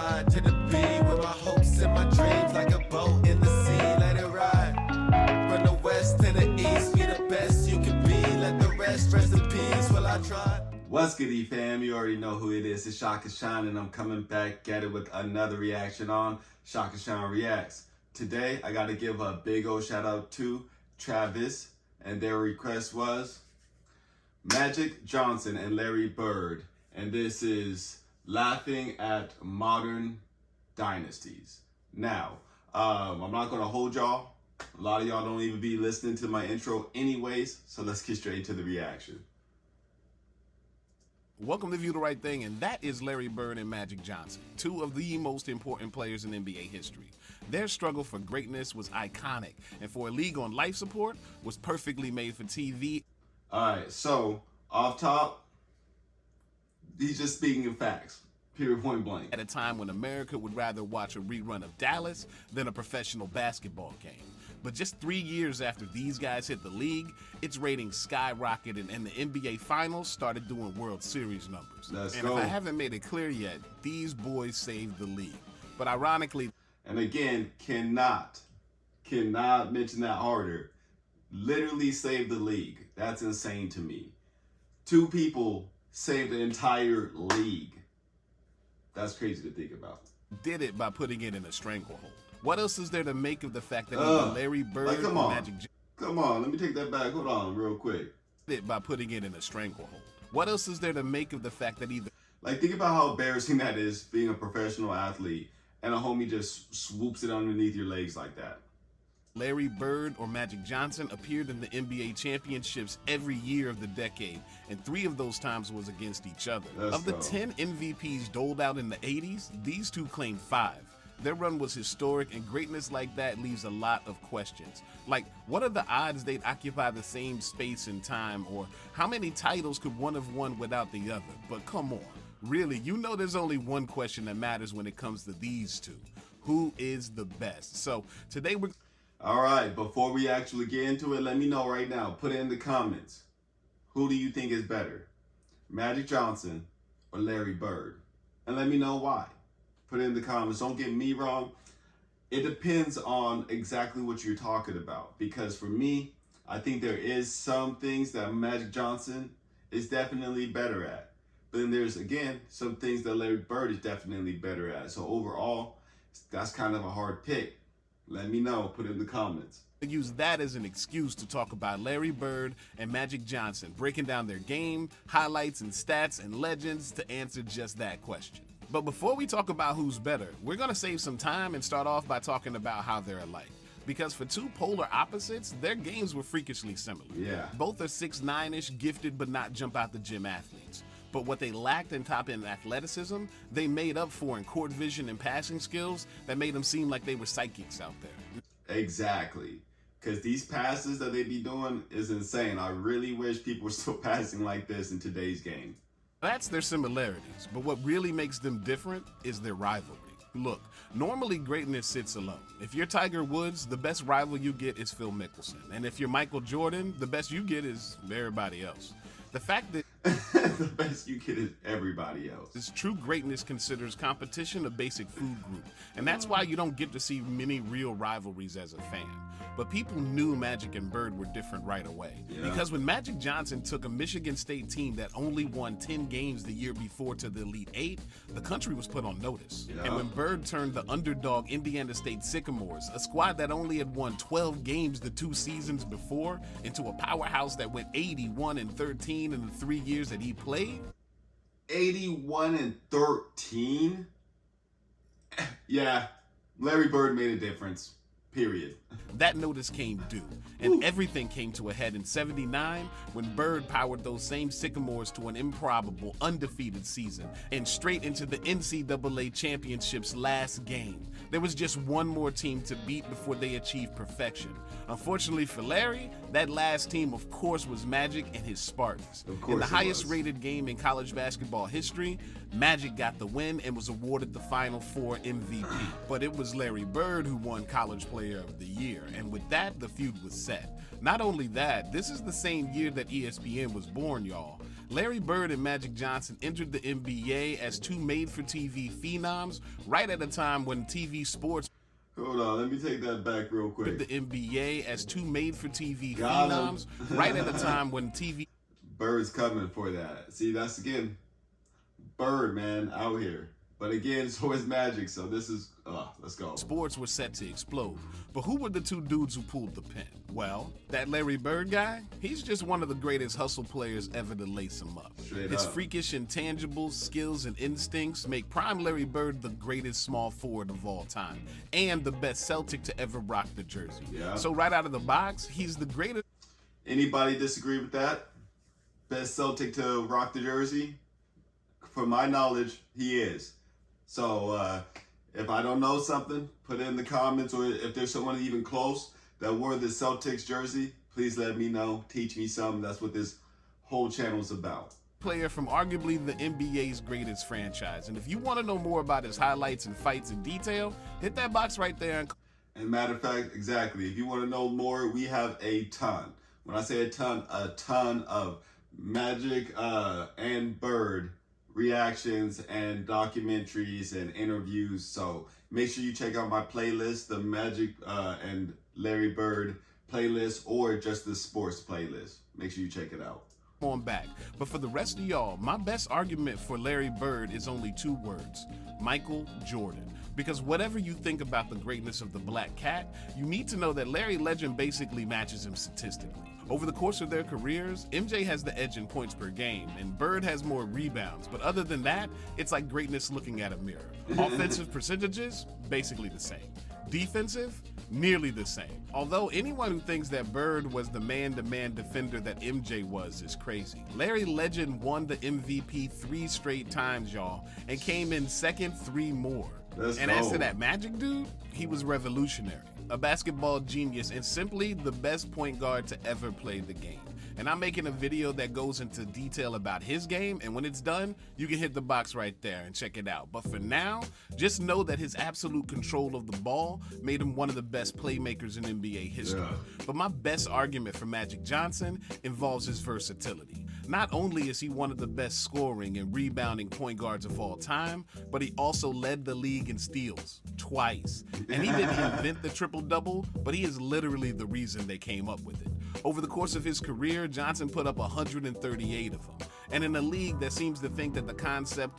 ride to the beat with my hopes and my dreams like a boat in the sea. Let it ride. From the west to the east, be the best you can be. Let the rest in peace while I try. What's good, E-fam? You already know who it is. It's ShakaShine, and I'm coming back at it with another reaction on ShakaShine Reacts. Today, I got to give a big old shout out to Travis, and their request was Magic Johnson and Larry Bird. And this is Laughing at Modern Dynasties. Now, I'm not going to hold y'all. A lot of y'all don't even be listening to my intro anyways, so let's get straight into the reaction. Welcome to View the Right Thing, and that is Larry Bird and Magic Johnson, two of the most important players in NBA history. Their struggle for greatness was iconic, and for a league on life support, was perfectly made for TV. Alright, so, off top, he's just speaking in facts, period, point blank. At a time when America would rather watch a rerun of Dallas than a professional basketball game. But just 3 years after these guys hit the league, its ratings skyrocketed and the NBA Finals started doing World Series numbers. Let's go. go. If I haven't made it clear yet, these boys saved the league. But ironically, and again, cannot mention that harder, literally saved the league. That's insane to me. Two people saved the entire league. That's crazy to think about. Did it by putting it in a stranglehold. What else is there to make of the fact that either Larry Bird come or on. Magic Come on, let me take that back. Hold on real quick. Did it by putting it in a stranglehold. What else is there to make of the fact that either think about how embarrassing that is, being a professional athlete and a homie just swoops it underneath your legs like that. Larry Bird or Magic Johnson appeared in the NBA championships every year of the decade, and 3 of those times was against each other. Of the 10 MVPs doled out in the 80s, these two claimed 5. Their run was historic, and greatness like that leaves a lot of questions. Like, what are the odds they'd occupy the same space and time, or how many titles could one have won without the other? But come on, really, you know there's only one question that matters when it comes to these two. Who is the best? So today we're... All right, before we actually get into it, let me know right now. Put it in the comments. Who do you think is better? Magic Johnson or Larry Bird? And let me know why. Put it in the comments. Don't get me wrong. It depends on exactly what you're talking about. Because for me, I think there is some things that Magic Johnson is definitely better at. But then there's, again, some things that Larry Bird is definitely better at. So overall, that's kind of a hard pick. Let me know. Put it in the comments. Use that as an excuse to talk about Larry Bird and Magic Johnson, breaking down their game, highlights and stats and legends to answer just that question. But before we talk about who's better, we're going to save some time and start off by talking about how they're alike. Because for two polar opposites, their games were freakishly similar. Yeah. Both are 6'9"-ish, gifted but not jump out the gym athletes. But what they lacked in top-end athleticism, they made up for in court vision and passing skills that made them seem like they were psychics out there. Exactly. Because these passes that they be doing is insane. I really wish people were still passing like this in today's game. That's their similarities, but what really makes them different is their rivalry. Look, normally greatness sits alone. If you're Tiger Woods, the best rival you get is Phil Mickelson. And if you're Michael Jordan, the best you get is everybody else. The fact that the best you get is everybody else. this true greatness considers competition a basic food group, and that's why you don't get to see many real rivalries as a fan. But people knew Magic and Bird were different right away. Yeah. Because when Magic Johnson took a Michigan State team that only won 10 games the year before to the Elite 8, the country was put on notice. Yeah. And when Bird turned the underdog Indiana State Sycamores, a squad that only had won 12 games the 2 seasons before, into a powerhouse that went 81-13 in the 3 years that he played. 81-13? Yeah, Larry Bird made a difference. Period. That notice came due, and everything came to a head in '79 when Bird powered those same Sycamores to an improbable, undefeated season and straight into the NCAA Championship's last game. There was just one more team to beat before they achieved perfection. Unfortunately for Larry, that last team, of course, was Magic and his Spartans. In the highest rated game in college basketball history, Magic got the win and was awarded the Final Four MVP. But it was Larry Bird who won College Player of the Year, and with that, the feud was set. Not only that, this is the same year that ESPN was born, y'all. Larry Bird and Magic Johnson entered the NBA as two made-for-TV phenoms right at a time when TV sports. Hold on, let me take that back real quick. The NBA as two made-for-TV Got phenoms right at a time when TV. Bird's coming for that. See, that's again, Bird, man, out here. But again, so is Magic, so this is, let's go. Sports were set to explode. But who were the two dudes who pulled the pin? Well, that Larry Bird guy, he's just one of the greatest hustle players ever to lace him up. His freakish intangibles, skills, and instincts make prime Larry Bird the greatest small forward of all time, and the best Celtic to ever rock the jersey. Yeah. So right out of the box, he's the greatest. Anybody disagree with that? Best Celtic to rock the jersey? From my knowledge, he is. So if I don't know something, put it in the comments, or if there's someone even close that wore the Celtics jersey, please let me know. Teach me something. That's what this whole channel's about. Player from arguably the NBA's greatest franchise. And if you want to know more about his highlights and fights in detail, hit that box right there. And matter of fact, exactly. If you want to know more, we have a ton. When I say a ton of Magic and Bird reactions and documentaries and interviews. So make sure you check out my playlist, the Magic and Larry Bird playlist, or just the sports playlist. Make sure you check it out. On back. But for the rest of y'all, my best argument for Larry Bird is only two words: Michael Jordan. Because whatever you think about the greatness of the Black Cat, you need to know that Larry Legend basically matches him statistically. Over the course of their careers, MJ has the edge in points per game, and Bird has more rebounds. But other than that, it's like greatness looking at a mirror. Offensive percentages, basically the same. Defensive, nearly the same. Although anyone who thinks that Bird was the man-to-man defender that MJ was is crazy. Larry Legend won the MVP 3 straight times, y'all, and came in second 3 more. As to that Magic dude, he was revolutionary, a basketball genius, and simply the best point guard to ever play the game. And I'm making a video that goes into detail about his game, and when it's done, you can hit the box right there and check it out. But for now, just know that his absolute control of the ball made him one of the best playmakers in NBA history. Yeah. But my best argument for Magic Johnson involves his versatility. Not only is he one of the best scoring and rebounding point guards of all time, but he also led the league in steals twice. And he didn't invent the triple-double, but he is literally the reason they came up with it. Over the course of his career, Johnson put up 138 of them. And in a league that seems to think that the concept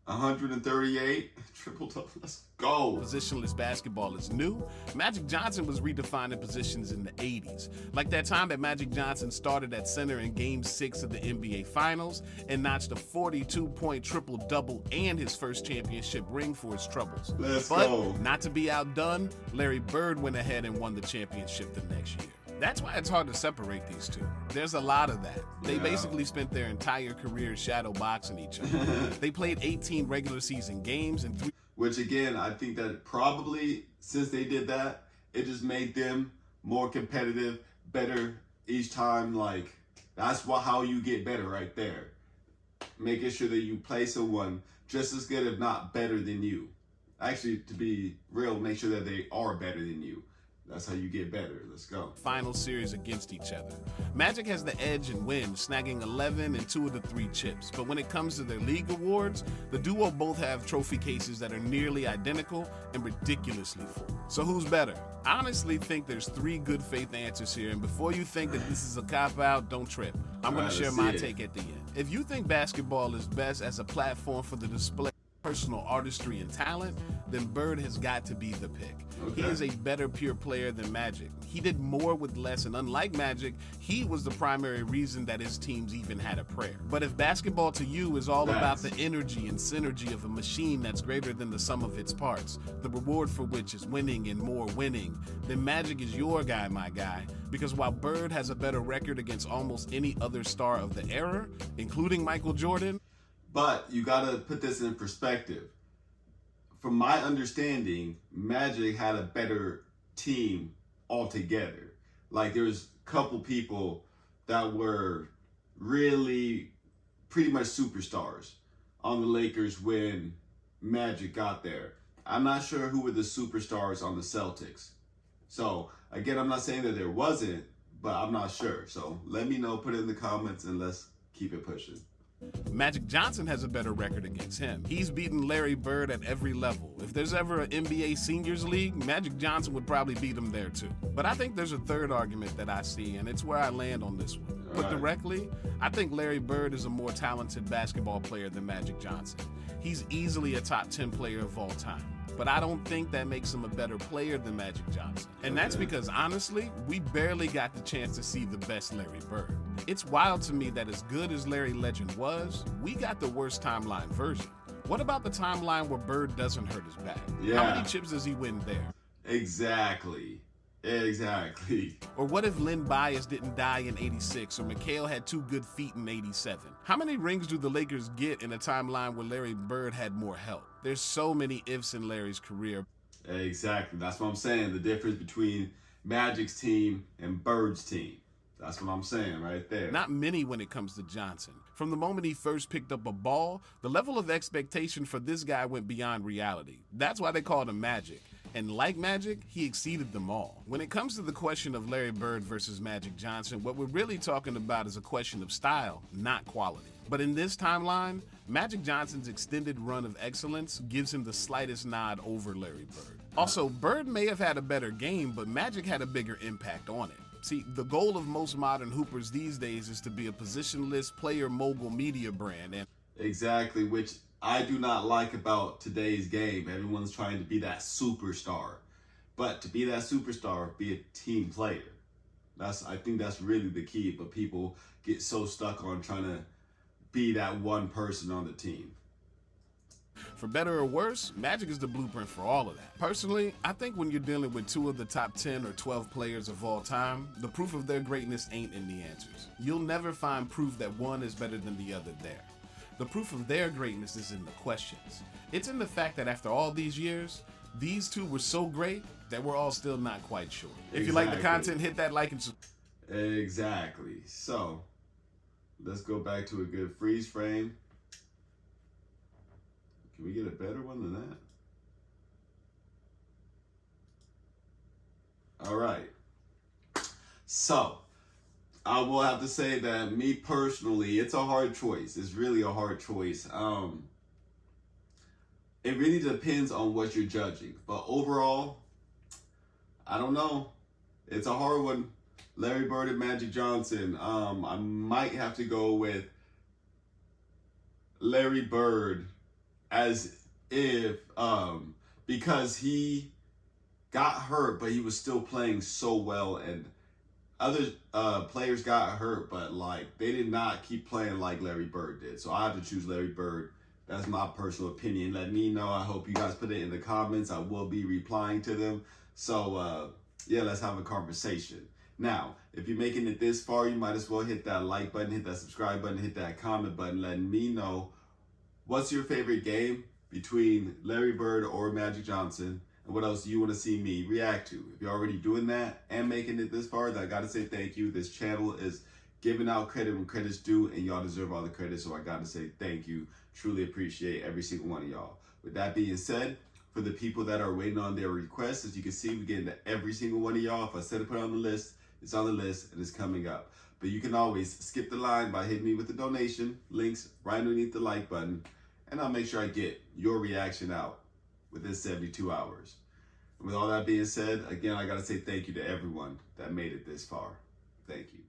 138 triple-double, let's go. Positionless basketball is new. Magic Johnson was redefining positions in the 80s. Like that time that Magic Johnson started at center in Game 6 of the NBA Finals and notched a 42-point triple-double and his first championship ring for his troubles. Let's go. Not to be outdone, Larry Bird went ahead and won the championship the next year. That's why it's hard to separate these two. There's a lot of that. They basically spent their entire career shadow boxing each other. They played 18 regular season games and 3. Which again, I think that probably since they did that, it just made them more competitive, better each time. Like that's how you get better right there. Making sure that you play someone just as good, if not better than you. Actually, to be real, make sure that they are better than you. That's how you get better. Let's go. Final series against each other. Magic has the edge and wins, snagging 11 and 2 of the 3 chips. But when it comes to their league awards, the duo both have trophy cases that are nearly identical and ridiculously full. So who's better? I honestly think there's 3 good faith answers here, and before you think that this is a cop-out, don't trip. I'm going to share my take at the end. If you think basketball is best as a platform for the display of personal artistry and talent, then Bird has got to be the pick. He is a better pure player than Magic. He did more with less, and unlike Magic, he was the primary reason that his teams even had a prayer. But if basketball to you is all about the energy and synergy of a machine that's greater than the sum of its parts, the reward for which is winning and more winning, then Magic is your guy, my guy. Because while Bird has a better record against almost any other star of the era, including Michael Jordan. But you gotta put this in perspective. From my understanding, Magic had a better team altogether. Like there's a couple people that were really pretty much superstars on the Lakers when Magic got there. I'm not sure who were the superstars on the Celtics. So again, I'm not saying that there wasn't, but I'm not sure. So let me know, put it in the comments, and let's keep it pushing. Magic Johnson has a better record against him. He's beaten Larry Bird at every level. If there's ever an NBA Seniors League, Magic Johnson would probably beat him there too. But I think there's a third argument that I see, and it's where I land on this one. Put directly, I think Larry Bird is a more talented basketball player than Magic Johnson. He's easily a top 10 player of all time. But I don't think that makes him a better player than Magic Johnson. And that's because, honestly, we barely got the chance to see the best Larry Bird. It's wild to me that as good as Larry Legend was, we got the worst timeline version. What about the timeline where Bird doesn't hurt his back? Yeah. How many chips does he win there? Exactly. Or what if Lynn Bias didn't die in 86 or McHale had 2 good feet in 87? How many rings do the Lakers get in a timeline where Larry Bird had more help? There's so many ifs in Larry's career. Exactly. That's what I'm saying. The difference between Magic's team and Bird's team. That's what I'm saying right there. Not many when it comes to Johnson. From the moment he first picked up a ball, the level of expectation for this guy went beyond reality. That's why they called him Magic. And like Magic, he exceeded them all. When it comes to the question of Larry Bird versus Magic Johnson, what we're really talking about is a question of style, not quality. But in this timeline, Magic Johnson's extended run of excellence gives him the slightest nod over Larry Bird. Also, Bird may have had a better game, but Magic had a bigger impact on it. See, the goal of most modern hoopers these days is to be a positionless player mogul media brand. And exactly, which I do not like about today's game. Everyone's trying to be that superstar. But to be that superstar, be a team player. I think that's really the key, but people get so stuck on trying to be that one person on the team. For better or worse, Magic is the blueprint for all of that. Personally, I think when you're dealing with 2 of the top 10 or 12 players of all time, the proof of their greatness ain't in the answers. You'll never find proof that one is better than the other there. The proof of their greatness is in the questions. It's in the fact that after all these years, these 2 were so great that we're all still not quite sure. If you like the content, hit that like and subscribe. Exactly. So, let's go back to a good freeze frame. Can we get a better one than that? All right. So, I will have to say that me personally, it's a hard choice. It's really a hard choice. It really depends on what you're judging. But overall, I don't know. It's a hard one. Larry Bird and Magic Johnson. I might have to go with Larry Bird as if, because he got hurt, but he was still playing so well, and other players got hurt, but like they did not keep playing like Larry Bird did. So I have to choose Larry Bird. That's my personal opinion. Let me know. I hope you guys put it in the comments. I will be replying to them. So yeah, let's have a conversation. Now, if you're making it this far, you might as well hit that like button, hit that subscribe button, hit that comment button. Let me know what's your favorite game between Larry Bird or Magic Johnson, and what else do you want to see me react to. If you're already doing that and making it this far, then I gotta say thank you. This channel is giving out credit when credit's due, and y'all deserve all the credit, so I gotta say thank you. Truly appreciate every single one of y'all. With that being said, for the people that are waiting on their requests, as you can see, we get into every single one of y'all. If I said to put it on the list, it's on the list and it's coming up. But you can always skip the line by hitting me with the donation links right underneath the like button, and I'll make sure I get your reaction out within 72 hours. And with all that being said, again, I gotta say thank you to everyone that made it this far. Thank you.